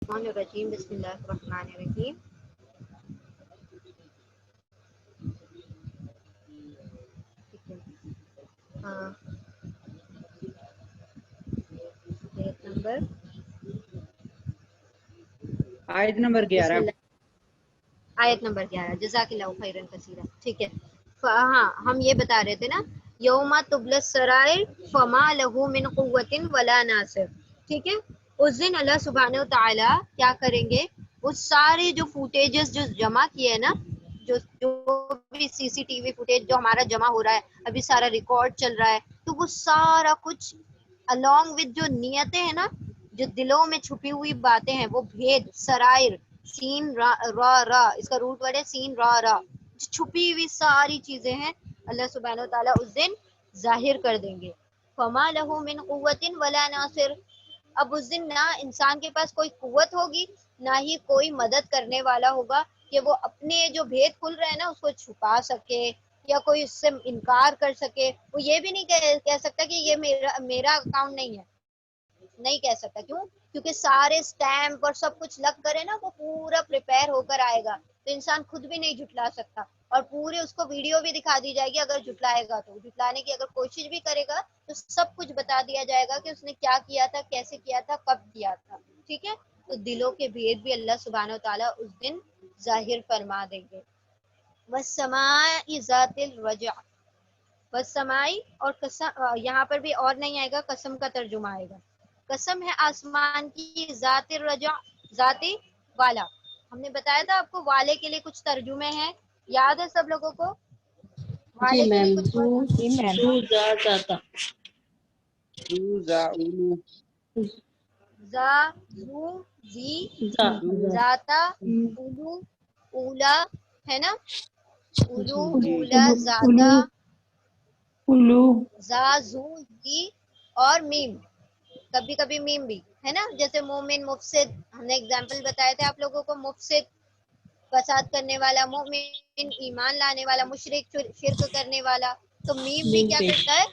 الرجیم بسم اللہ الرحمن الرحیم. ٹھیک ہے. آیت نمبر بسم 11. اللہ آیت نمبر 11. جزاک اللہ خیرن کثیرا. ٹھیک ہے. ہاں ہم یہ بتا رہے تھے نا یوم تبلی السرائر فما لہ من قوت ولا ناصر. ٹھیک ہے. اس دن اللہ سبحانہ و تعالی کیا کریں گے، وہ سارے جو فوٹیجز جو جمع کیے ہیں نا، جو بھی سی سی ٹی وی فوٹیج جو ہمارا جمع ہو رہا ہے، ابھی سارا ریکارڈ چل رہا ہے، تو وہ سارا کچھ along with جو نیتیں ہیں نا، جو دلوں میں چھپی ہوئی باتیں ہیں، وہ بھید سرائر، سین را را، اس کا روٹ ورڈ ہے سین را را، چھپی ہوئی ساری چیزیں ہیں اللہ سبحانہ و تعالیٰ اس دن ظاہر کر دیں گے. فما لہ من قوت ولا ناصر. اب اس دن نہ انسان کے پاس کوئی قوت ہوگی، نہ ہی کوئی مدد کرنے والا ہوگا کہ وہ اپنے جو بھید کھل رہا ہے نا اس کو چھپا سکے یا کوئی اس سے انکار کر سکے. وہ یہ بھی نہیں کہہ سکتا کہ یہ میرا اکاؤنٹ نہیں ہے، نہیں کہہ سکتا. کیوں؟ کیونکہ سارے سٹیمپ اور سب کچھ لگ کر ہے نا، وہ پورا پریپئر ہو کر آئے گا، تو انسان خود بھی نہیں جھٹلا سکتا. اور پورے اس کو ویڈیو بھی دکھا دی جائے گی، اگر جھٹلائے گا تو جھٹلانے کی اگر کوشش بھی کرے گا تو سب کچھ بتا دیا جائے گا کہ اس نے کیا کیا تھا، کیسے کیا تھا، کب کیا تھا. ٹھیک ہے. تو دلوں کے بھید بھی اللہ سبحانہ و تعالیٰ اس دن ظاہر فرما دیں گے. والسماء ذات الرجع. والسماء اور قسم، یہاں پر بھی اور نہیں آئے گا، قسم کا ترجمہ آئے گا. قسم ہے آسمان کی، ذات الرجع، ذات والا. ہم نے بتایا تھا آپ کو والے کے لیے کچھ ترجمے ہیں، یاد ہے سب لوگوں کو؟ جی والے کے لیے میم. کچھ ورڈ؟ جی میم. جاتا زا، زو، زی، ذاتا، اولو، اولا، ہے نا؟ اولو، اولا، ذاتا، الو، زا، زو، زی اور میم. کبھی کبھی میم بھی ہے نا، جیسے مومن، مفسد. ہم نے اگزامپل بتائے تھے آپ لوگوں کو. مفسد فساد کرنے والا، مومن ایمان لانے والا، مشرک شرک کرنے والا. تو میم بھی کیا کرتا ہے؟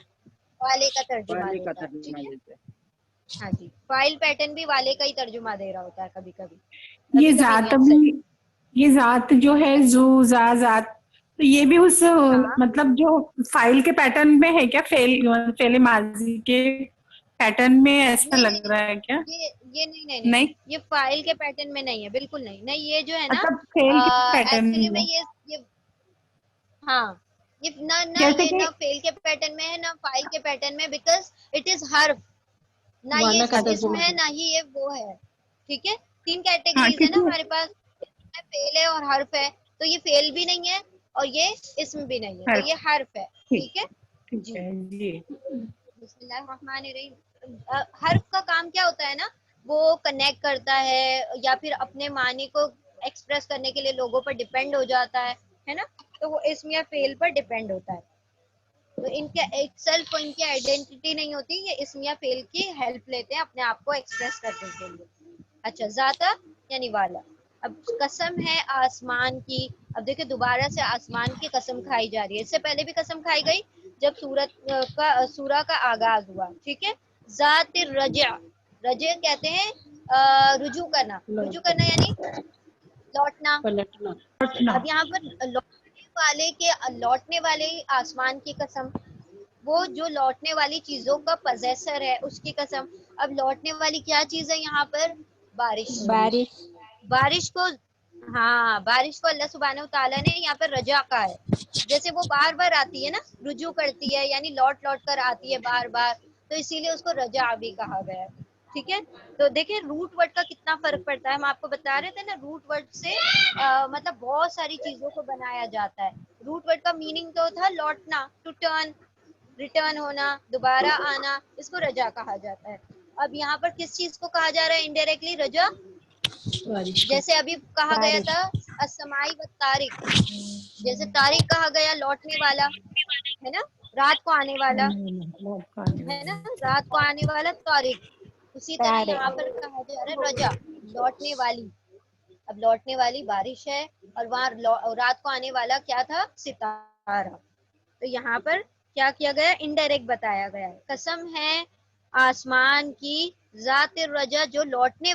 والے کا ترجمہ والے کا دیتا ہے. ترجمہ ٹھیک ہے. دیتے ہیں. ہاں جی. فائل پیٹرن بھی والے کا ہی ترجمہ دے رہا ہوتا ہے کبھی کبھی، یہ کبھی کبھی نہیں، ذات اکثر. بھی، یہ ذات جو ہے زو زا ذات، تو یہ بھی اس ہاں مطلب جو فائل کے پیٹرن میں ہے کیا؟ فعل ماضی کے پیٹرن میں ایسا نہیں لگ رہا ہے کیا؟ یہ نہیں، یہ فائل کے پیٹرن میں نہیں ہے، بالکل نہیں. نہیں، یہ جو ہے نا مطلب فعل کے پیٹرن ایکچولی میں میں، یہ ہاں، یہ نہ جیسے یہ کہ نہ فیل کے پیٹرن میں ہے نہ فائل کے پیٹرن میں، بیکاز اٹ از حرف. نہ یہ وانا اس کا کا اسم ترجمہ ہے، دیتے نہ ہی یہ وہ ہے. ٹھیک ہے. 3 ہاں کیٹیگریز ہے نا کیونکہ ہمارے پاس، فیل ہے اور حرف ہے. تو یہ فیل بھی نہیں ہے اور یہ اسم بھی نہیں ہے، تو یہ حرف ہے. ٹھیک ہے. ٹھیک جی. ہے جی. بسم اللہ الرحمن الرحیم. حرف کا کام کیا ہوتا ہے نا، وہ کنیکٹ کرتا ہے یا پھر اپنے معنی کو ایکسپریس کرنے کے لیے لوگوں پر ڈیپینڈ ہو جاتا ہے نا. تو وہ اسم یا فیل پر ڈیپینڈ ہوتا ہے. تو ان کے ایک سیلف ان کی آئیڈینٹی نہیں ہوتی، یہ اسم یا فیل کی ہیلپ لیتے ہیں اپنے آپ کو ایکسپریس کرنے کے لیے. اچھا. ذاتا یعنی والا. اب قسم ہے آسمان کی. اب دیکھیں دوبارہ سے آسمان کی قسم کھائی جا رہی ہے. اس سے پہلے بھی قسم کھائی گئی جب سورہ کا آغاز ہوا. ٹھیک ہے. ذات الرجع، رجع کہتے ہیں رجوع کرنا. رجوع کرنا یعنی لوٹنا. پلٹنا. اب یہاں پر لوٹنے والے آسمان کی قسم، وہ جو لوٹنے والی چیزوں کا پوزیسر ہے اس کی قسم. اب لوٹنے والی کیا چیز ہے یہاں پر؟ بارش. بارش. بارش کو، ہاں بارش کو اللہ سبحانہ و تعالیٰ نے یہاں پر رجا کہا ہے. جیسے وہ بار بار آتی ہے نا، رجوع کرتی ہے یعنی لوٹ لوٹ کر آتی ہے بار بار، تو اسی لیے اس کو رجا بھی کہا گیا ہے. ٹھیک ہے. تو دیکھیں روٹ ورڈ کا کتنا فرق پڑتا ہے. ہم آپ کو بتا رہے تھے نا، روٹ ورڈ سے مطلب بہت ساری چیزوں کو بنایا جاتا ہے. روٹ ورڈ کا میننگ تو تھا لوٹنا، ٹو ٹرن، ریٹرن ہونا، دوبارہ آنا، اس کو رجا کہا جاتا ہے. اب یہاں پر کس چیز کو کہا جا رہا ہے انڈائریکٹلی؟ رجا. بارش کو. جیسے ابھی کہا گیا بارش. تھا السماء والطارق، جیسے طارق کہا گیا لوٹنے والا، ہے نا، رات کو آنے والا، ہے نا، رات کو آنے والا طارق. اسی طرح تارے. یہاں پر کہا جا رہا ہے رجا، لوٹنے والی. اب لوٹنے والی بارش ہے اور وہاں رات کو آنے والا کیا تھا؟ ستارہ. تو یہاں پر کیا کیا گیا؟ انڈائریکٹ بتایا گیا ہے. قسم ہے آسمان کی، ذات الرجا جو لوٹنے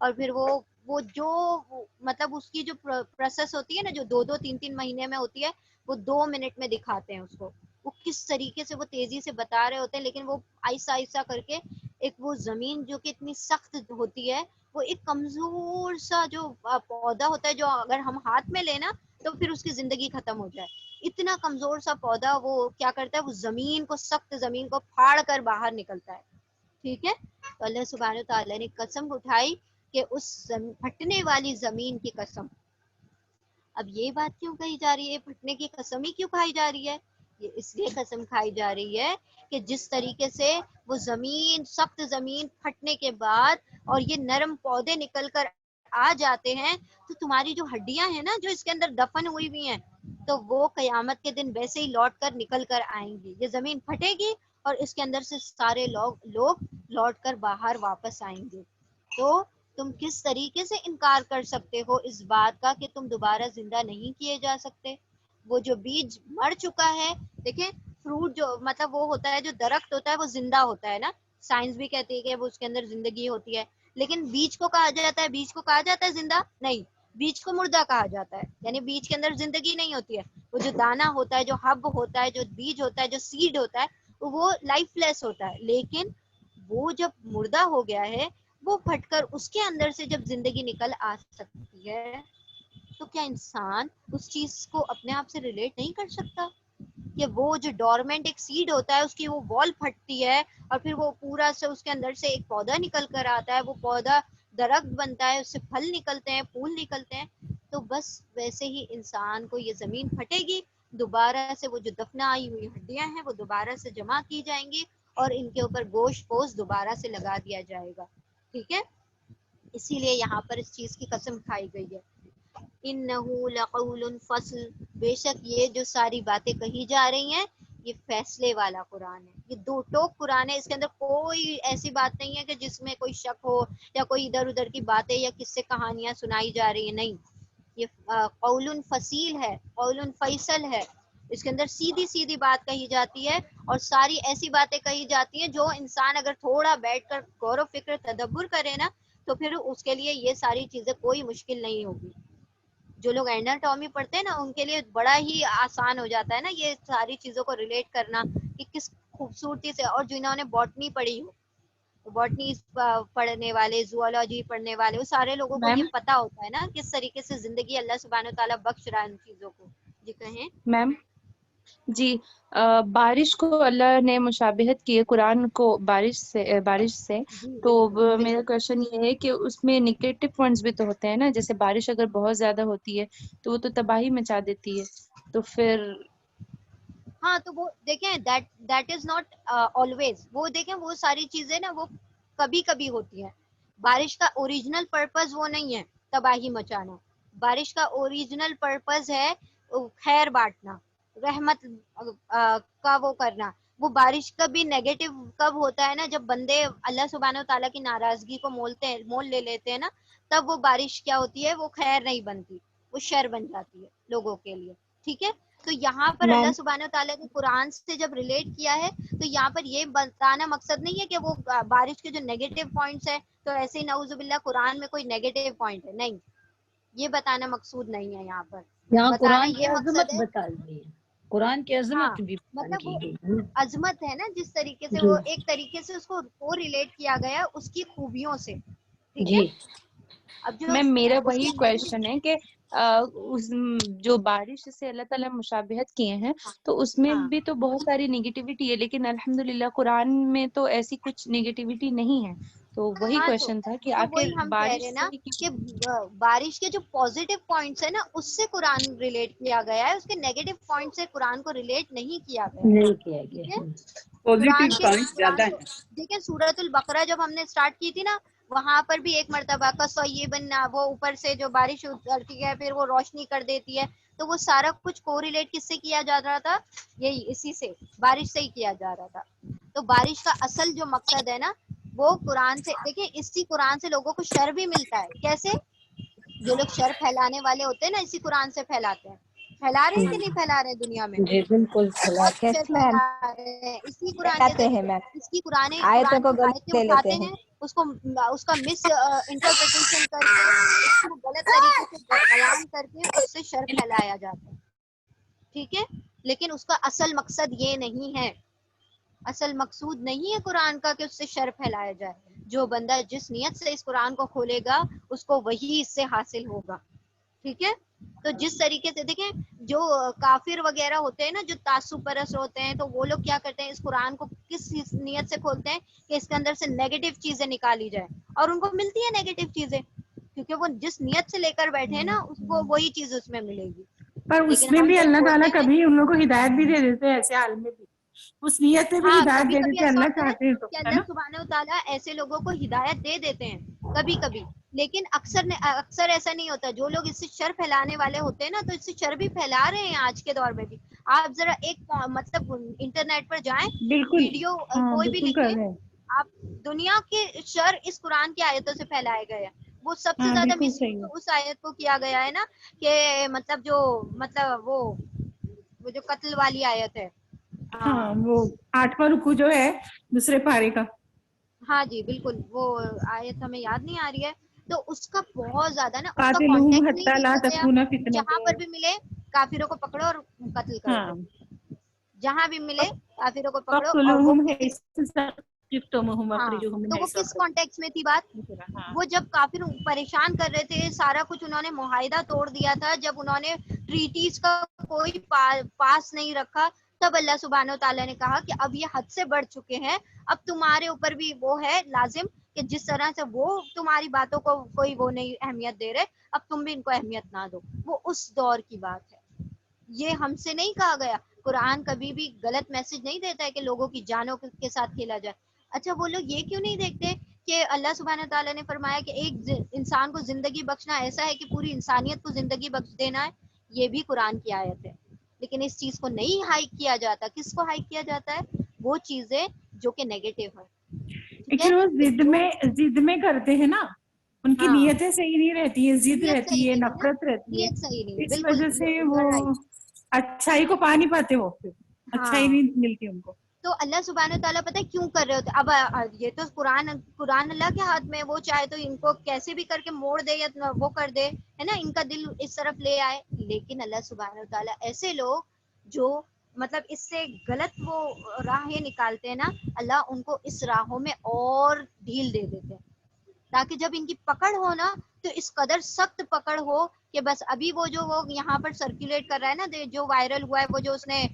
اور پھر وہ جو مطلب اس کی جو پروسیس ہوتی ہے نا جو 2-2 3-3 مہینے میں ہوتی ہے وہ 2 منٹ میں دکھاتے ہیں اس کو. وہ کس طریقے سے وہ تیزی سے بتا رہے ہوتے ہیں, لیکن وہ آہستہ آہستہ کر کے ایک وہ زمین جو کہ اتنی سخت ہوتی ہے, وہ ایک کمزور سا جو پودا ہوتا ہے جو اگر ہم ہاتھ میں لینا تو پھر اس کی زندگی ختم ہو جائے, اتنا کمزور سا پودا وہ کیا کرتا ہے, وہ زمین کو سخت زمین کو پھاڑ کر باہر نکلتا ہے. ٹھیک ہے, تو اللہ سبحانہ تعالیٰ نے قسم اٹھائی کہ اس پھٹنے والی زمین کی قسم. اب یہ بات کیوں کہی جا رہی ہے, پھٹنے کی قسم ہی کیوں کھائی جا رہی ہے؟ یہ اس لیے قسم کھائی جا رہی ہے کہ جس طریقے سے وہ زمین سخت زمین پھٹنے کے بعد اور یہ نرم پودے نکل کر آ جاتے ہیں, تو تمہاری جو ہڈیاں ہیں نا جو اس کے اندر دفن ہوئی ہوئی ہیں, تو وہ قیامت کے دن ویسے ہی لوٹ کر نکل کر آئیں گی. یہ زمین پھٹے گی اور اس کے اندر سے سارے لوگ لوٹ کر باہر واپس آئیں گے. تو تم کس طریقے سے انکار کر سکتے ہو اس بات کا کہ تم دوبارہ زندہ نہیں کیے جا سکتے؟ وہ جو بیج مر چکا ہے, دیکھیں فروٹ جو مطلب وہ ہوتا ہے جو درخت ہوتا ہے وہ زندہ ہوتا ہے نا, سائنس بھی کہتی ہے کہ وہ اس کے اندر زندگی ہوتی ہے, لیکن بیج کو کہا جاتا ہے, بیج کو کہا جاتا ہے زندہ نہیں, بیج کو مردہ کہا جاتا ہے, یعنی بیج کے اندر زندگی نہیں ہوتی ہے. وہ جو دانہ ہوتا ہے, جو ہب ہوتا ہے, جو بیج ہوتا ہے, جو سیڈ ہوتا ہے, وہ لائف لیس ہوتا ہے. لیکن وہ جب مردہ ہو گیا ہے, وہ پھٹ کر اس کے اندر سے جب زندگی نکل آ سکتی ہے, تو کیا انسان اس چیز کو اپنے آپ سے ریلیٹ نہیں کر سکتا کہ وہ جو ڈورمنٹ ایک سیڈ ہوتا ہے اس کی وہ وال پھٹتی ہے اور پھر وہ پورا سے اس کے اندر سے ایک پودا نکل کر آتا ہے, وہ پودا درخت بنتا ہے, اس سے پھل نکلتے ہیں, پھول نکلتے ہیں. تو بس ویسے ہی انسان کو یہ زمین پھٹے گی, دوبارہ سے وہ جو دفنائی ہوئی ہڈیاں ہیں وہ دوبارہ سے جمع کی جائیں گی اور ان کے اوپر گوشت پوش دوبارہ سے لگا دیا جائے گا. ٹھیک ہے, اسی لیے یہاں پر اس چیز کی قسم کھائی گئی ہے. انہ لقول فصل, بے شک یہ جو ساری باتیں کہی جا رہی ہیں یہ فیصلے والا قرآن ہے, یہ دو ٹوک قرآن ہے, اس کے اندر کوئی ایسی بات نہیں ہے کہ جس میں کوئی شک ہو یا کوئی ادھر ادھر کی باتیں یا کس سے کہانیاں سنائی جا رہی ہیں. نہیں, یہ قول فصیل ہے, قول فیصل ہے, اس کے اندر سیدھی سیدھی بات کہی جاتی ہے اور ساری ایسی باتیں کہی جاتی ہیں جو انسان اگر تھوڑا بیٹھ کر غور و فکر تدبر کرے نا تو پھر اس کے لیے یہ ساری چیزیں کوئی مشکل نہیں ہوگی. جو لوگ ایناٹومی پڑھتے ہیں نا ان کے لیے بڑا ہی آسان ہو جاتا ہے نا یہ ساری چیزوں کو ریلیٹ کرنا کہ کس خوبصورتی سے, اور جنہوں نے باٹنی پڑھی ہو, باٹنی پڑھنے والے, زوالوجی پڑھنے والے, وہ سارے لوگوں کو میم یہ پتا ہوتا ہے نا کس طریقے سے زندگی اللہ سبحانہ تعالیٰ بخش رہا ہے ان چیزوں کو. جی کہیں. میم جی, بارش کو اللہ نے مشابہت کی ہے قرآن کو بارش سے, جی تو بالکل میرا بالکل. کوشچن یہ ہے کہ اس میں نگیٹو پوائنٹس بھی تو ہوتے ہیں نا, جیسے بارش اگر بہت زیادہ ہوتی ہے تو وہ تو تباہی مچا دیتی ہے, تو پھر ہاں تو وہ دیکھیں دیٹ از ناٹ آلویز, وہ دیکھیں وہ ساری چیزیں نا وہ کبھی کبھی ہوتی ہیں. بارش کا اوریجنل پرپز وہ نہیں ہے تباہی مچانا, بارش کا اوریجنل پرپز ہے خیر بانٹنا, رحمت کا وہ کرنا. وہ بارش کا بھی نیگیٹو کب ہوتا ہے نا, جب بندے اللہ سبحانہ و تعالیٰ کی ناراضگی کو مول لے لیتے ہیں نا, تب وہ بارش کیا ہوتی ہے, وہ خیر نہیں بنتی, وہ شر بن جاتی ہے لوگوں کے لیے. ٹھیک ہے, تو یہاں پر اللہ میم سبحانہ و تعالیٰ نے قرآن سے جب ریلیٹ کیا ہے تو یہاں پر یہ بتانا مقصد نہیں ہے کہ وہ بارش کے جو نیگیٹو پوائنٹس ہیں تو ایسے ہی نعوذ باللہ قرآن میں کوئی نیگیٹو پوائنٹ ہے, نہیں, یہ بتانا مقصود نہیں ہے. یہاں پر یہاں بتانا قرآن کی یہ مقصد عظمت ہے, بتا دی ہے, قرآن کی ہاں عظمت بھی بیان مطلب کی وہ گئی ہے. عظمت ہے نا, جس طریقے سے جی وہ ایک طریقے سے اس کو ریلیٹ کیا گیا اس کی خوبیوں سے. ٹھیک ہے, جی اب جو میم میرا اس وہی کی کوشچن ہے کہ جو بارش سے اللہ تعالیٰ مشابہت کیے ہیں تو اس میں ہاں بھی تو بہت ساری نگیٹیوٹی ہے, لیکن الحمدللہ قرآن میں تو ایسی کچھ نگیٹیوٹی نہیں ہے. تو وہی ہاں کوشچن تھا کہ تو وہی آخر ہم کہہ بارش رہے ہیں سے نا ہی کہ بارش کے جو پازیٹیو پوائنٹس ہیں نا اس سے قرآن ریلیٹ کیا گیا ہے, اس کے نیگیٹو پوائنٹ سے قرآن کو ریلیٹ نہیں کیا گیا. نہیں کیا گیا. ٹھیک ہے, پازیٹیو قرآن پوائنٹ زیادہ کو ہیں. دیکھیں سورۃ البقرہ جب ہم نے اسٹارٹ کی تھی نا, وہاں پر بھی ایک مرتبہ کصیبن, وہ اوپر سے جو بارش اترتی ہے پھر وہ روشنی کر دیتی ہے, تو وہ سارا کچھ کو ریلیٹ کس سے کیا جا رہا تھا, یہی اسی سے بارش سے ہی کیا جا رہا تھا. تو بارش کا اصل جو مقصد ہے نا وہ قرآن سے, دیکھیں اسی قرآن سے لوگوں کو شر بھی ملتا ہے. کیسے؟ جو لوگ شر پھیلانے والے ہوتے ہیں نا اسی قرآن سے پھیلاتے ہیں. پھیلا رہے ہیں کہ نہیں پھیلا رہے ہیں دنیا میں؟ جی بالکل بہت Yes, شعر ma'am. پھیلا رہے ہیں اسی قرآن کے پھیلاتے ہیں ذریعے. ma'am. اس کی قرآن آیتوں کو کی غلط آیتیں لے لیتے اٹھاتے ہیں. ہیں, اس کا مس انٹرپریٹیشن کر کے, اس کو غلط طریقے سے بیان کر کے اس سے شر پھیلایا جاتا ہے. ٹھیک ہے, لیکن اس کا اصل مقصد یہ نہیں ہے, اصل مقصود نہیں ہے قرآن کا کہ اس سے شر پھیلایا جائے. جو بندہ جس نیت سے اس قرآن کو کھولے گا اس کو وہی اس سے حاصل ہوگا. ٹھیک ہے, تو جس طریقے سے دیکھیں جو کافر وغیرہ ہوتے ہیں نا, جو تعصب پرست ہوتے ہیں, تو وہ لوگ کیا کرتے ہیں, اس قرآن کو کس نیت سے کھولتے ہیں کہ اس کے اندر سے نیگیٹو چیزیں نکالی جائیں, اور ان کو ملتی ہیں نیگیٹو چیزیں, کیونکہ وہ جس نیت سے لے کر بیٹھے ہیں نا اس کو وہی چیز اس میں ملے گی. پر اس لیکن میں ہم بھی لوگ اللہ تعالیٰ بولتے ہیں کبھی ان لوگوں کو ہدایت بھی دے دیتے ہیں, ایسے حال میں بھی اس نیت میں بھی ہاں ہدایت کبھی دے کبھی دیتے ہیں, ایسا اللہ ہوتا ہے چاہتے ہیں تو, کہ ہے اللہ نا. سبحانہ وتعالیٰ ایسے لوگوں کو ہدایت دے دیتے ہیں کبھی کبھی, لیکن اکثر ایسا نہیں ہوتا. جو لوگ اس سے شر پھیلانے والے ہوتے ہیں نا, تو اس سے شر بھی پھیلا رہے ہیں آج کے دور میں بھی. آپ ذرا ایک مطلب انٹرنیٹ پر جائیں, بالکل, ویڈیو ہاں کوئی بھی بالکل کر لکھیں, رہے ہیں, آپ دنیا کے شر اس قرآن کی آیتوں سے پھیلائے گئے ہیں. وہ سب سے ہاں زیادہ بالکل مس صحیح ہے. اس آیت کو کیا گیا ہے نا, کہ مطلب وہ جو قتل والی آیت ہے. ہاں وہ 8واں رکوع جو ہے دوسرے پارے کا, ہاں جی بالکل, وہ آیت ہمیں یاد نہیں آ رہی ہے. تو اس کا بہت زیادہ نا, اس کا قاتلوہم کانٹیکٹ نہیں حتی لا دیکھا گیا. تکون فتنۃ, جہاں پر بھی ملے کافروں کو پکڑو اور قتل کر ہاں دو, جہاں بھی ملے کافروں کو پکڑو. اور وہ فاقتلوہم کس, حیث ثقفتموہم ہاں واخرجوہم من تو وہ حیث کس اخرجوکم. کانٹیکس میں تھی بات؟ ہاں وہ جب کافر پریشان کر رہے تھے, سارا کچھ انہوں نے معاہدہ توڑ دیا تھا, جب انہوں نے ٹریٹیز کا کوئی پاس نہیں رکھا, تب اللہ سبحانہ و تعالیٰ نے کہا کہ اب یہ حد سے بڑھ چکے ہیں, اب تمہارے اوپر بھی وہ ہے لازم کہ جس طرح سے وہ تمہاری باتوں کو کوئی وہ نہیں اہمیت دے رہے, اب تم بھی ان کو اہمیت نہ دو. وہ اس دور کی بات ہے, یہ ہم سے نہیں کہا گیا. قرآن کبھی بھی غلط میسج نہیں دیتا ہے کہ لوگوں کی جانوں کے ساتھ کھیلا جائے. اچھا وہ لوگ یہ کیوں نہیں دیکھتے کہ اللہ سبحانہ تعالیٰ نے فرمایا کہ ایک انسان کو زندگی بخشنا ایسا ہے کہ پوری انسانیت کو زندگی بخش دینا ہے, یہ بھی قرآن کی آیت ہے. لیکن اس چیز کو نہیں ہائیک کیا جاتا. کس کو ہائیک کیا جاتا ہے؟ وہ چیزیں جو کہ نیگیٹو ہے. ٹھیک ہے, لیکن وہ جو ضد میں کرتے ہیں نا, ان کی ہاں نیتیں صحیح نہیں رہتی ہیں, ضد نیت صحیح رہتی ہے, نہیں نا, نفرت رہتی ہے, نیت صحیح نہیں, اس بالکل وجہ سے یو وہ آر رائٹ. اچھائی کو پا نہیں پاتے, وہ پھر اچھائی ہاں نہیں ملتی ان کو. تو اللہ سبحانہ تعالیٰ پتہ ہے کیوں کر رہے ہوتے. اب یہ تو قرآن اللہ کے ہاتھ میں, وہ چاہے تو ان کو کیسے بھی کر کے موڑ دے یا وہ کر دے, ہے نا, ان کا دل اس طرف لے آئے. لیکن اللہ سبحانہ تعالیٰ ایسے لوگ جو مطلب اس سے غلط وہ راہیں نکالتے ہیں نا, اللہ ان کو اس راہوں میں اور ڈھیل دے دیتے ہیں, تاکہ جب ان کی پکڑ ہو نا تو اس قدر سخت پکڑ ہو کہ بس. ابھی وہ جو وہ یہاں پر سرکولیٹ کر رہا ہے نا, جو وائرل ہوا ہے, وہ جو اس نے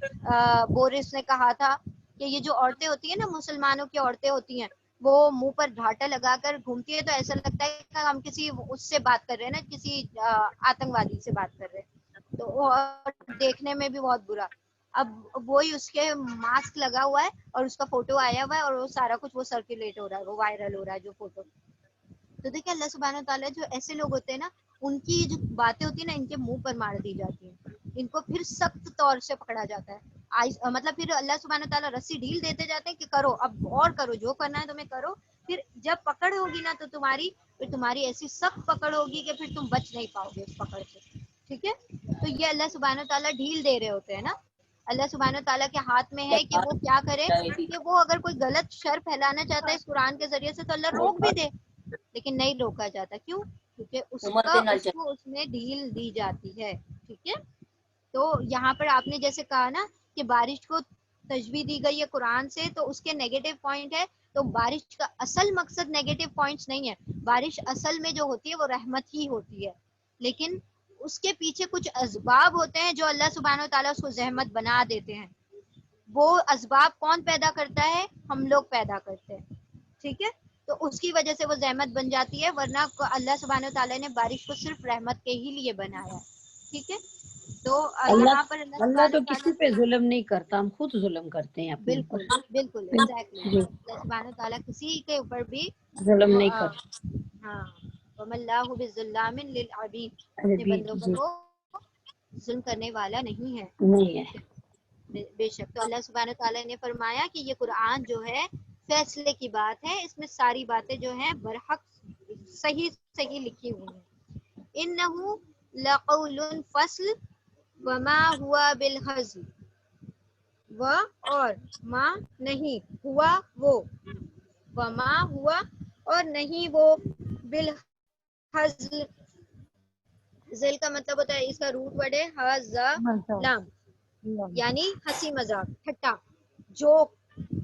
بورس نے کہا تھا کہ یہ جو عورتیں ہوتی ہیں نا, مسلمانوں کی عورتیں ہوتی ہیں, وہ منہ پر ڈھاٹا لگا کر گھومتی ہے, تو ایسا لگتا ہے کہ ہم کسی اس سے بات کر رہے ہیں نا, کسی آتنکوادی سے بات کر رہے ہیں. تو دیکھنے میں بھی بہت برا. اب وہی اس کے ماسک لگا ہوا ہے اور اس کا فوٹو آیا ہوا ہے, اور وہ سارا کچھ وہ سرکولیٹ ہو رہا ہے, وہ وائرل ہو رہا ہے جو فوٹو. تو دیکھیں اللہ سبحانہ تعالیٰ جو ایسے لوگ ہوتے ہیں نا, ان کی جو باتیں ہوتی ہیں نا, ان کے منہ پر مار دی جاتی ہیں, ان کو پھر سخت طور سے پکڑا جاتا ہے. مطلب پھر اللہ سبحانہ تعالیٰ رسی ڈھیل دیتے جاتے ہیں کہ کرو, اب اور کرو, جو کرنا ہے تمہیں کرو. پھر جب پکڑ ہوگی نا تو تمہاری ایسی سخت پکڑ ہوگی کہ پھر تم بچ نہیں پاؤ گے اس پکڑ سے. ٹھیک ہے, تو یہ اللہ سبحانہ تعالیٰ ڈھیل دے رہے ہوتے ہیں نا. اللہ سبحانہ تعالیٰ کے ہاتھ میں ہے کہ وہ کیا کرے, کہ وہ اگر کوئی غلط شر پھیلانا چاہتا ہے اس قرآن کے ذریعے سے تو اللہ روک بھی دے, لیکن نہیں روکا جاتا. کیوں؟ کیونکہ اس کو اس میں ڈھیل دی جاتی ہے. ٹھیک ہے, تو یہاں پر آپ نے جیسے کہا نا کہ بارش کو تشبیہ دی گئی ہے قرآن سے, تو اس کے نیگیٹو پوائنٹ ہے. تو بارش کا اصل مقصد نیگیٹو پوائنٹس نہیں ہے. بارش اصل میں جو ہوتی ہے وہ رحمت ہی ہوتی ہے, لیکن اس کے پیچھے کچھ اسباب ہوتے ہیں جو اللہ سبحانہ و تعالیٰ اس کو زحمت بنا دیتے ہیں. وہ اسباب کون پیدا کرتا ہے؟ ہم لوگ پیدا کرتے ہیں. ٹھیک ہے, تو اس کی وجہ سے وہ زحمت بن جاتی ہے, ورنہ اللہ سبحانہ و تعالیٰ نے بارش کو صرف رحمت کے ہی لیے بنایا ہے. ٹھیک ہے, تو یہاں پر اللہ اللہ سبحانہ تو و تعالیٰ کسی پہ ظلم نہیں کرتا, ہم خود ظلم کرتے ہیں اپنے اوپر. بالکل بالکل ایگزیکٹلی, جی, اللہ سبحانہ و تعالیٰ کسی کے اوپر بھی ظلم نہیں کرتا. ہاں, وَمَا اللَّهُ بِالظَّلَّامٍ لِّلْعَبِيدِ, اپنے ابھی بندوں جی کو ظلم کرنے والا نہیں ہے. نہیں ہے. ٹھیک ہے, بے شک. تو اللہ سبحانہ و تعالیٰ نے فرمایا کہ یہ قرآن جو ہے فیصلے کی بات ہے, اس میں ساری باتیں جو ہیں برحق صحیح صحیح لکھی ہوئی ہیں. اِنَّهُ لَقَوْلٌ فَصْلٌ, وما ہوا بالحزل، و اور ما نہیں، ہوا وہ، وما ہوا اور نہیں وہ، بالحزل، زل کا مطلب ہوتا ہے، اس کا روٹ ورڈ ہے حزا لام، یعنی ہنسی مذاق، ٹھٹا، جوک.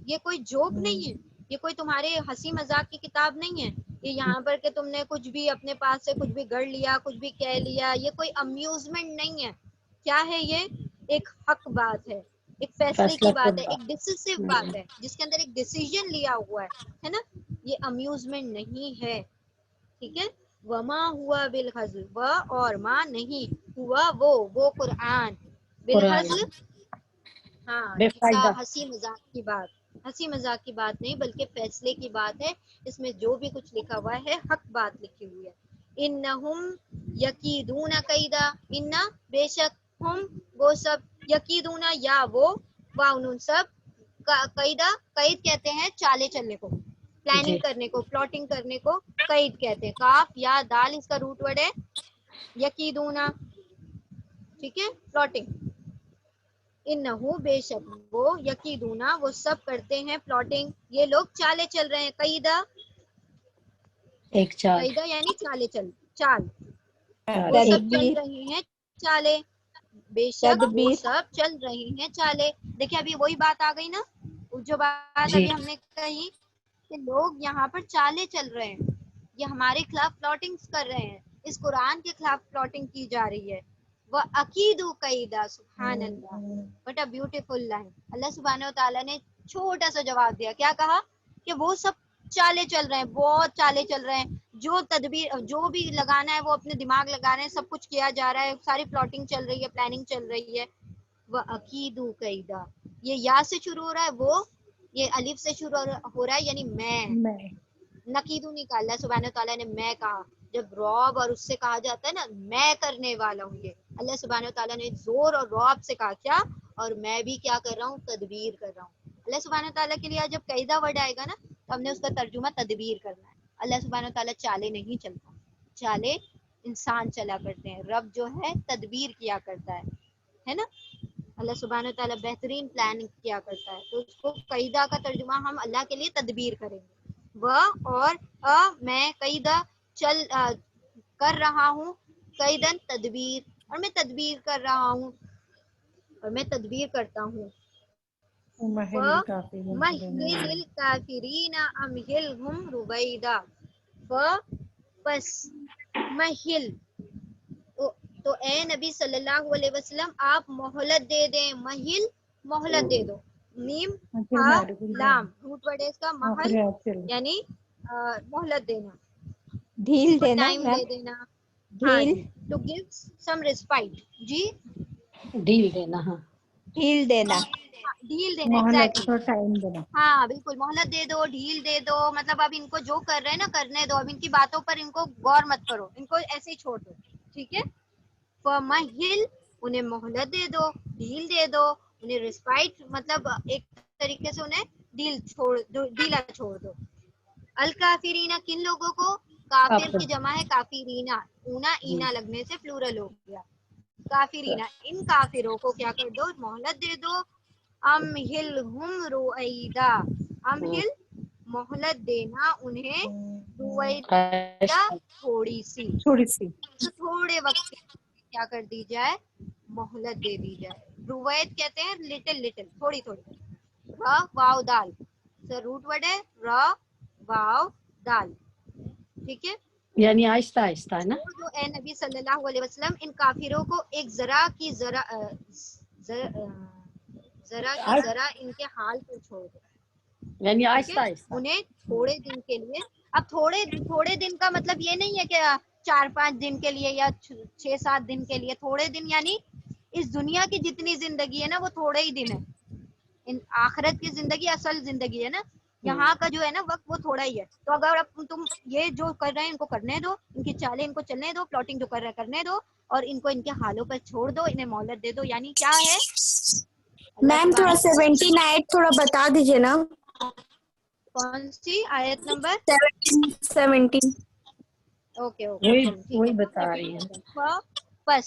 یہ کوئی جوک نہیں ہے، یہ کوئی تمہارے ہنسی مذاق کی کتاب نہیں ہے. یہ یہاں پر کہ تم نے کچھ بھی اپنے پاس سے کچھ بھی گڑ لیا، کچھ بھی کہہ لیا، یہ کوئی امیوزمنٹ نہیں ہے. کیا ہے یہ؟ ایک حق بات ہے، ایک فیصلے کی بات ہے، ایک ڈسیسو بات ہے جس کے اندر ایک ڈیسیژن لیا ہوا ہے نا. یہ امیوزمنٹ نہیں ہے، ٹھیک ہے. وما ہوا بالحزل، و اور ما نہیں، ہوا وہ قرآن، بالحزل ہاں بے فائدہ. ہنسی مذاق کی بات، ہنسی مذاق کی بات نہیں بلکہ فیصلے کی بات ہے. اس میں جو بھی کچھ لکھا ہوا ہے حق بات لکھی ہوئی ہے. انہم یکیدون کیدا، ان بے شک ہم وہ سب، یکیدون یا وہ، واؤن سب، قیدا قید کہتے ہیں چالے چلنے کو، پلاننگ جی کرنے کو، پلاٹنگ کرنے کو قید کہتے ہیں. کاف یا دال اس کا روٹ ورڈ ہے یکیدونا، ٹھیک ہے، پلاٹنگ. انہو بے شک وہ، یکیدونا وہ سب کرتے ہیں پلاٹنگ، یہ لوگ چالے چل رہے ہیں. قیدا، ایک چال. قیدا یعنی چالے چل، چال، وہ چال سب چل تدبیر رہے ہیں چالے، بے شک وہ تدبیر سب چل رہے ہیں چالے. دیکھیں ابھی وہی بات آ گئی نا، جو بات جی ابھی ہم نے کہی کہ لوگ یہاں پر چالے چل رہے ہیں، یہ ہمارے خلاف پلاٹنگ کر رہے ہیں، اس قرآن کے خلاف پلاٹنگ کی جا رہی ہے. وہ عقیدو قیدا، سبحان اللہ، بٹ اے بیوٹیفل لائن. اللہ سبحانہ و تعالیٰ نے چھوٹا سا جواب دیا، کیا کہا کہ وہ سب چالے چل رہے ہیں، بہت چالے چل رہے ہیں، جو تدبیر جو بھی لگانا ہے وہ اپنے دماغ لگا رہے ہیں، سب کچھ کیا جا رہا ہے، ساری پلاٹنگ چل رہی ہے، پلاننگ چل رہی ہے. وہ عقیدو قیدا، یہ یا سے شروع ہو رہا ہے، وہ یہ الف سے شروع ہو رہا ہے، یعنی میں، نقیدو نہیں کہا. اللہ سبحانہ و تعالیٰ نے میں کہا. جب رعب اور اس سے کہا جاتا ہے نا میں کرنے والا ہوں، یہ اللہ سبحانہ و تعالیٰ نے زور اور رعب سے کہا کیا، اور میں بھی کیا کر رہا ہوں، تدبیر کر رہا ہوں. اللہ سبحانہ و تعالیٰ کے لیے جب قیدا ورڈ آئے گا نا تو ہم نے اس کا ترجمہ تدبیر کرنا ہے. اللہ سبحانہ و تعالیٰ چالے نہیں چلتا، چالے انسان چلا کرتے ہیں، رب جو ہے تدبیر کیا کرتا ہے نا. اللہ سبحانہ و تعالیٰ بہترین پلان کیا کرتا ہے، تو اس کو قیدا کا ترجمہ ہم اللہ کے لیے تدبیر کریں گے. وہ اور میں قیدا چل کر رہا ہوں، قیدن تدبیر، اور میں تدبیر کر رہا ہوں، اور میں تدبیر کرتا ہوں. مہل الکافرین امہلہم رویدا، پس مہل، تو اے نبی صلی اللہ علیہ وسلم آپ مہلت دے دیں. مہل مہلت دے دو، میم ہا لام روٹ ورڈ ہے اس کا محل، یعنی مہلت دینا، اس ڈھیل کو دینا ٹائم میم، دے دینا. ہاں ڈھیل جی، ٹو گیو سم ریسپائٹ، جی ڈھیل دینا. ہاں ڈھیل دینا. ڈھیل دینا، ایگزیکٹلی، ہاں بالکل، مہلت دے دو، ڈھیل دے دو، مطلب اب ان کو جو کر رہے ہیں نا کرنے دو، اب ان کی باتوں پر ان کو غور مت کرو، ان کو ایسے ہی چھوڑ دو، ٹھیک ہے. فمہل، انہیں مہلت دے دو، ڈھیل دے دو، انہیں ریسپائٹ، مطلب ایک طریقے سے انہیں ڈھیلا چھوڑ دو. الکافرین، کن لوگوں کو؟ کافر کافر. کی جمع ہے کافرینا، اونا جی اینا لگنے سے پلورل ہو گیا. کافرینا، ان کافروں کو کیا کر دو، مہلت دے دو. امہلہم رویدا، امہل مہلت دینا انہیں، رویدا تھوڑی سی، تو تھوڑے وقت کے لیے کیا کر دی جائے، مہلت دے دی جائے. رویت کہتے ہیں لٹل لٹل، تھوڑی تھوڑی. را واو دال، روٹ ورڈ ہے را واو دال، ٹھیک ہے. یعنی آہستہ آہستہ ہے نا. چھوڑ دو اے نبی صلی اللہ علیہ وسلم ان کافروں کو، ایک ذرا کی ذرا ان کے حال پر چھوڑ دو، یعنی ٹھیک ہے. آہستہ آہستہ. انہیں تھوڑے دن کے لیے، اب تھوڑے دن کا مطلب یہ نہیں ہے کہ 4-5 دن کے لیے یا 6-7 دن کے لیے. تھوڑے دن یعنی اس دنیا کی جتنی زندگی ہے نا وہ تھوڑے ہی دن ہے، آخرت کی زندگی اصل زندگی ہے نا، یہاں کا جو ہے نا وقت وہ تھوڑا ہی ہے. تو اگر اب تم یہ جو کر رہے ہیں ان کو کرنے دو، ان کی چالیں ان کو چلنے دو، پلاٹنگ جو کر رہے ہیں کرنے دو، اور ان کو ان کے حالوں پر چھوڑ دو، انہیں مہلت دے دو. یعنی کیا ہے، اللہ میم تھوڑا سبحانہ 17 آیت تھوڑا بتا دیجیے نا. کون سی آیت نمبر؟ 17. اوکے وہی چلو ٹھیک وہی ہے. بتا رہی ہیں. پس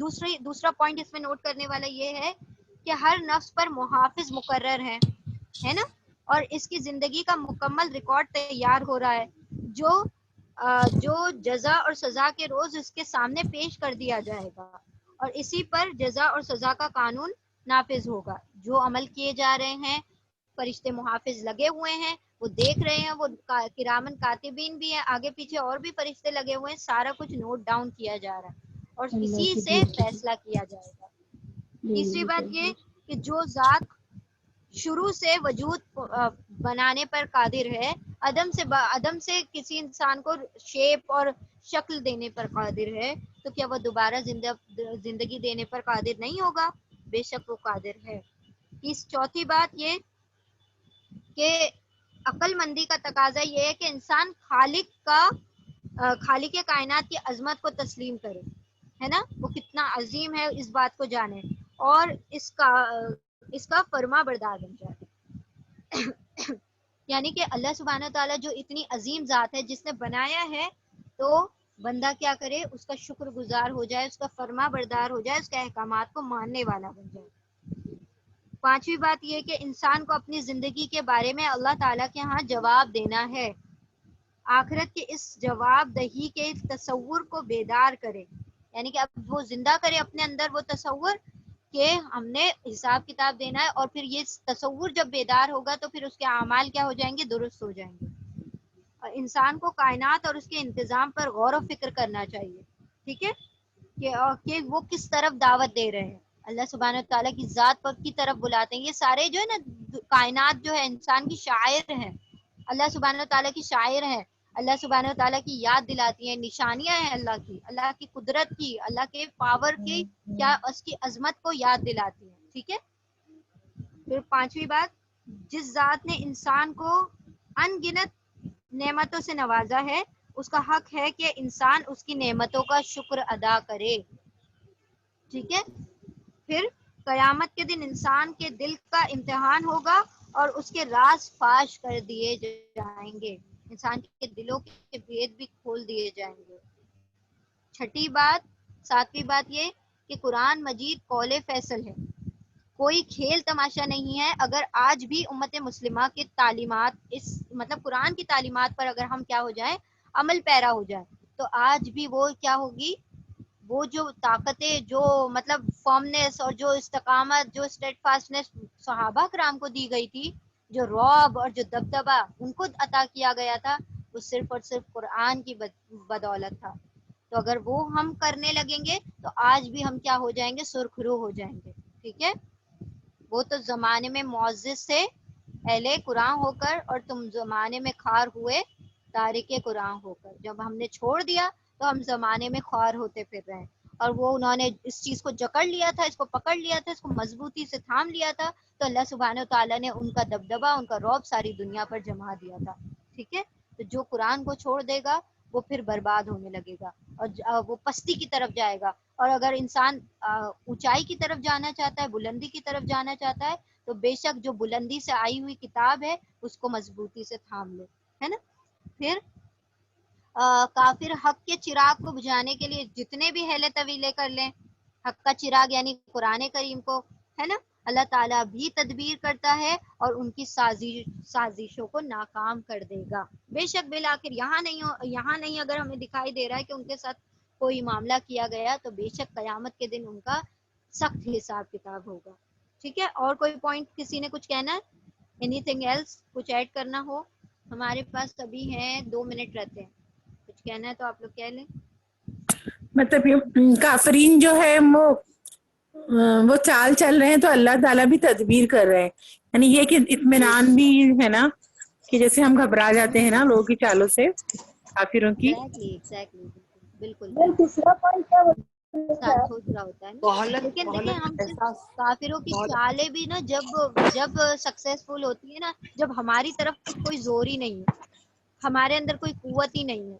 دوسرا پوائنٹ اس میں نوٹ کرنے والا یہ ہے کہ ہر نفس پر محافظ مقرر ہے نا، اور اس کی زندگی کا مکمل ریکارڈ تیار ہو رہا ہے جو جزا اور سزا کے روز اس کے سامنے پیش کر دیا جائے گا، اور اسی پر جزا اور سزا کا قانون نافذ ہوگا. جو عمل کیے جا رہے ہیں فرشتے محافظ لگے ہوئے ہیں، وہ دیکھ رہے ہیں، وہ کرامن کاتبین بھی ہیں، آگے پیچھے اور بھی فرشتے لگے ہوئے ہیں، سارا کچھ نوٹ ڈاؤن کیا جا رہا ہے اور اسی سے فیصلہ کیا جائے گا. تیسری بات یہ کہ جو ذات شروع سے وجود بنانے پر قادر ہے، عدم سے کسی انسان کو شیپ اور شکل دینے پر قادر ہے، تو کیا وہ دوبارہ زندگی دینے پر قادر نہیں ہوگا؟ بے شک وہ قادر ہے. چوتھی بات یہ کہ عقل مندی کا تقاضا یہ ہے کہ انسان خالق کائنات کی عظمت کو تسلیم کرے، ہے نا، وہ کتنا عظیم ہے اس بات کو جانے اور اس کا فرما بردار بن جائے. یعنی کہ اللہ سبحانہ تعالیٰ جو اتنی عظیم ذات ہے، جس نے بنایا ہے، تو بندہ کیا کرے، اس کا شکر گزار ہو جائے، اس کا فرما بردار ہو جائے، اس کے احکامات کو ماننے والا بن جائے. پانچویں بات یہ کہ انسان کو اپنی زندگی کے بارے میں اللہ تعالیٰ کے ہاں جواب دینا ہے. آخرت کے اس جواب دہی کے تصور کو بیدار کرے، یعنی کہ اب وہ زندہ کرے اپنے اندر وہ تصور کہ ہم نے حساب کتاب دینا ہے، اور پھر یہ تصور جب بیدار ہوگا تو پھر اس کے اعمال کیا ہو جائیں گے، درست ہو جائیں گے. اور انسان کو کائنات اور اس کے انتظام پر غور و فکر کرنا چاہیے، ٹھیک ہے، کہ وہ کس طرف دعوت دے رہے ہیں. اللہ سبحانہ تعالیٰ کی ذات پر کی طرف بلاتے ہیں. یہ سارے جو ہے نا کائنات جو ہے انسان کی شاعر ہیں، اللہ سبحانہ تعالیٰ کی شاعر ہیں. اللہ سبحانہ تعالیٰ کی یاد دلاتی ہیں، نشانیاں ہیں اللہ کی قدرت کی، اللہ کے پاور کی، کیا اس کی عظمت کو یاد دلاتی ہیں. ٹھیک ہے. پھر پانچویں بات، جس ذات نے انسان کو ان گنت نعمتوں سے نوازا ہے، اس کا حق ہے کہ انسان اس کی نعمتوں کا شکر ادا کرے. ٹھیک ہے. پھر قیامت کے دن انسان کے دل کا امتحان ہوگا اور اس کے راز فاش کر دیے جائیں گے، انسان کے دلوں کے بھید بھی کھول دیے جائیں گے. ساتویں بات یہ کہ قرآن مجید قول فیصل ہے، کوئی کھیل تماشا نہیں ہے. اگر آج بھی امت مسلمہ کی تعلیمات مطلب قرآن کی تعلیمات پر اگر ہم کیا ہو جائیں، عمل پیرا ہو جائیں، تو آج بھی وہ کیا ہوگی، وہ جو طاقتیں، جو مطلب فارمنس اور جو استقامت، جو اسٹیٹ فاسٹنس صحابہ کرام کو دی گئی تھی، جو رعب اور جو دبدبہ ان کو عطا کیا گیا تھا، وہ صرف اور صرف قرآن کی بدولت تھا. تو اگر وہ ہم کرنے لگیں گے تو آج بھی ہم کیا ہو جائیں گے، سرخرو ہو جائیں گے. ٹھیک ہے. وہ تو زمانے میں معزز سے اہل قرآن ہو کر، اور تم زمانے میں خوار ہوئے تارک قرآن ہو کر. جب ہم نے چھوڑ دیا تو ہم زمانے میں خوار ہوتے پھر رہے، اور وہ انہوں نے اس چیز کو جکڑ لیا تھا، اس کو پکڑ لیا تھا، اس کو مضبوطی سے تھام لیا تھا، تو اللہ سبحانہ و تعالیٰ نے ان کا دبدبہ، ان کا رعب ساری دنیا پر جما دیا تھا. ٹھیک ہے. تو جو قرآن کو چھوڑ دے گا وہ پھر برباد ہونے لگے گا اور وہ پستی کی طرف جائے گا. اور اگر انسان اونچائی کی طرف جانا چاہتا ہے، بلندی کی طرف جانا چاہتا ہے، تو بے شک جو بلندی سے آئی ہوئی کتاب ہے اس کو مضبوطی سے تھام لے، ہے نا. پھر کافر حق کے چراغ کو بجھانے کے لیے جتنے بھی ہیلے طویلے کر لیں، حق کا چراغ یعنی قرآن کریم کو، ہے نا، اللہ تعالیٰ بھی تدبیر کرتا ہے اور ان کی سازشوں کو ناکام کر دے گا. بے شک بالآخر یہاں نہیں اگر ہمیں دکھائی دے رہا ہے کہ ان کے ساتھ کوئی معاملہ کیا گیا، تو بے شک قیامت کے دن ان کا سخت حساب کتاب ہوگا. ٹھیک ہے. اور کوئی پوائنٹ کسی نے کچھ کہنا ہے؟ اینی تھنگ ایلس، کچھ ایڈ کرنا ہو؟ ہمارے پاس ابھی ہیں 2 منٹ رہتے ہیں، کچھ کہنا ہے تو آپ لوگ کہہ لیں. مطلب کافرین جو ہے وہ چال چل رہے ہیں تو اللہ تعالیٰ بھی تدبیر کر رہے ہیں. یعنی یہ کہ اطمینان بھی ہے نا، کہ جیسے ہم گھبرا جاتے ہیں نا لوگوں کی چالوں سے، کافروں کی. ایگزیکٹلی بالکل دوسرا پوائنٹ کیا سوچ رہا ہوتا ہے نا. لیکن دیکھیں ہم کافروں کی چالیں بھی نا جب سکسیسفل ہوتی ہے نا، جب ہماری طرف کوئی زور ہی نہیں ہے، ہمارے اندر کوئی قوت ہی نہیں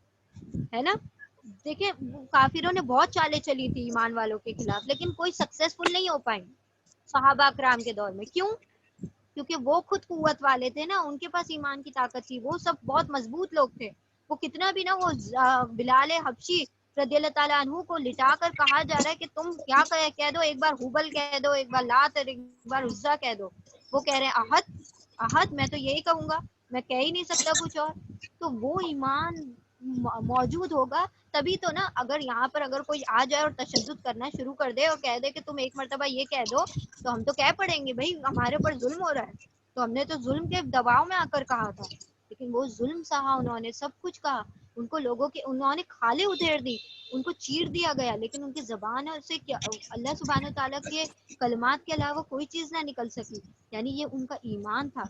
ہے نا. دیکھیں کافروں نے بہت چالیں چلی تھی ایمان والوں کے خلاف، لیکن کوئی سکسیسفل نہیں ہو پائیں صحابہ کرام کے دور میں. کیوں؟ کیونکہ وہ خود قوت والے تھے نا، ان کے پاس ایمان کی طاقت تھی، وہ سب بہت مضبوط لوگ تھے. وہ کتنا بھی نا وہ بلال حبشی رضی اللہ تعالیٰ عنہ کو لٹا کر کہا جا رہا ہے کہ تم کیا کہہ دو، ایک بار ہبل کہہ دو، ایک بار لات اور ایک بار عزا کہہ دو. وہ کہہ رہے ہیں احد احد، میں تو یہی کہوں گا، میں کہہ ہی نہیں سکتا کچھ اور. تو وہ ایمان موجود ہوگا تبھی تو نا. اگر یہاں پر اگر کوئی آ جائے اور تشدد کرنا شروع کر دے اور کہہ دے کہ تم ایک مرتبہ یہ کہہ دو، تو ہم تو کہہ پڑیں گے بھائی ہمارے اوپر ظلم ہو رہا ہے. تو ہم نے تو ظلم کے دباؤ میں آ کر کہا تھا، لیکن وہ ظلم سہا، انہوں نے سب کچھ کہا. ان کو لوگوں کے انہوں نے کھالیں ادھیڑ دی، ان کو چیر دیا گیا، لیکن ان کی زبان سے کیا اللہ سبحانہ تعالیٰ کے کلمات کے علاوہ کوئی چیز نہ نکل سکی. یعنی یہ ان کا ایمان تھا.